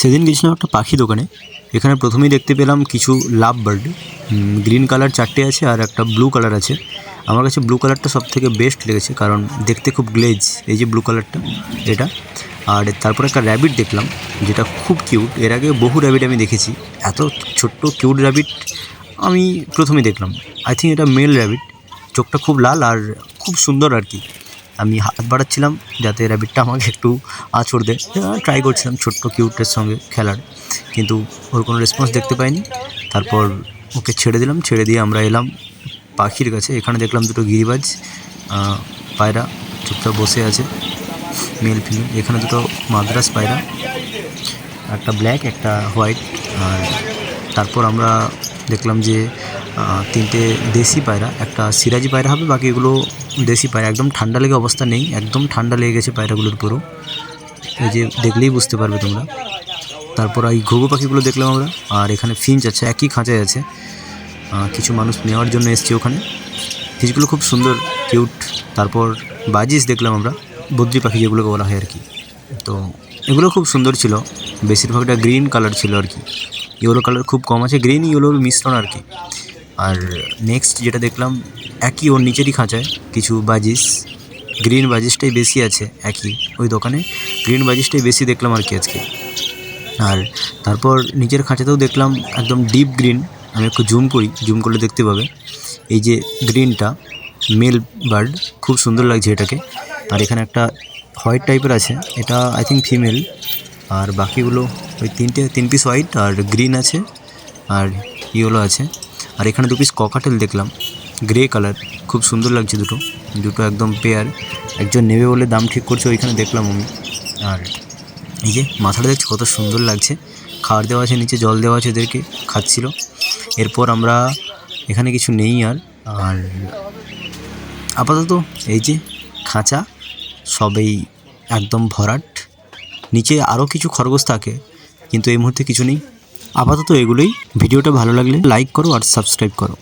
সেদিন গেছিলাম একটা পাখি দোকানে। এখানে প্রথমেই দেখতে পেলাম কিছু লাভ বার্ড। গ্রিন কালার 4টে আছে আর একটা ব্লু কালার আছে। আমার কাছে ব্লু কালারটা সবথেকে বেস্ট লেগেছে, কারণ দেখতে খুব গ্লেজ, এই যে ব্লু কালারটা এটা। আর তারপরে একটা র্যাবিট দেখলাম যেটা খুব কিউট। এর আগে বহু র্যাবিট আমি দেখেছি, এত ছোট্ট কিউট র্যাবিট আমি প্রথমেই দেখলাম। আই থিঙ্ক এটা মেল র্যাবিট, চোখটা খুব লাল আর খুব সুন্দর আর কি। আমি হাত বাড়াচ্ছিলাম যাতে র্যাবিটটা আমাকে একটু আঁচড় দেয়, ট্রাই করছিলাম ছোট্ট কিউটের সঙ্গে খেলার, কিন্তু ওর কোনো রেসপন্স দেখতে পাইনি। তারপর ওকে ছেড়ে দিলাম, ছেড়ে দিয়ে আমরা এলাম পাখির কাছে। এখানে দেখলাম দুটো গিরিবাজ পায়রা চুপচাপ বসে আছে, মেল ফিমেল। এখানে দুটো মাদ্রাস পায়রা, একটা ব্ল্যাক একটা হোয়াইট। আর তারপর আমরা দেখলাম যে 3টে দেশি পায়রা, একটা সিরাজি পায়রা হবে, বাকি এগুলো দেশি পায়রা। একদম ঠান্ডা লেগে অবস্থা নেই, একদম ঠান্ডা লেগে গেছে পায়রাগুলোর উপরও, এই যে দেখলেই বুঝতে পারবে তোমরা। তারপর এই ঘুঘু পাখিগুলো দেখলাম আমরা। আর এখানে ফিঞ্চ আছে, একই খাঁচায় আছে। কিছু মানুষ নেওয়ার জন্য এসছে ওখানে। ফিঞ্চগুলো খুব সুন্দর কিউট। তারপর বাজিস দেখলাম আমরা, বদ্রি পাখি যেগুলোকে বলা হয় আর কি। তো এগুলো খুব সুন্দর ছিল, বেশিরভাগটা গ্রিন কালার ছিল আর কি, ইয়েলো কালার খুব কম আছে, গ্রিন ইয়েলোর মিশ্রণ আর কি। আর নেক্সট যেটা দেখলাম, একই ওর নিচেরই খাঁচায় কিছু বাজিস, গ্রিন বাজিসটাই বেশি আছে একই ওই দোকানে, গ্রিন বাজিসটাই বেশি দেখলাম আর কি আজকে। আর তারপর নিচের খাঁচাতেও দেখলাম একদম ডিপ গ্রিন। আমি একটু জুম করি, জুম করলে দেখতে পাবে এই যে গ্রিনটা মেল বার্ড, খুব সুন্দর লাগছে এটাকে। আর এখানে একটা হোয়াইট টাইপের আছে, এটা আই থিঙ্ক ফিমেল। আর বাকিগুলো ওই 3 পিস হোয়াইট আর গ্রিন আছে আর ইয়েলো আছে। আর এখানে 2 পিস ককাটেল দেখলাম, গ্রে কালার, খুব সুন্দর লাগছে দুটো, দুটো একদম পেয়ার। একজন নেবে বলে দাম ঠিক করছে ওইখানে দেখলাম আমি। আর এই যে মাথাটা দেখছি কত সুন্দর লাগছে, খাবার দেওয়া আছে নিচে, জল দেওয়া আছে, এদেরকে খাচ্ছিল। এরপর আমরা এখানে কিছু নেই আর আর আপাতত এই যে খাঁচা সবেই একদম ভরাট। নিচে আরও কিছু খরগোশ থাকে, কিন্তু এই মুহূর্তে কিছু নেই। আপাতত এগুলোই। ভিডিওটা ভালো লাগলে লাইক করো আর সাবস্ক্রাইব করো।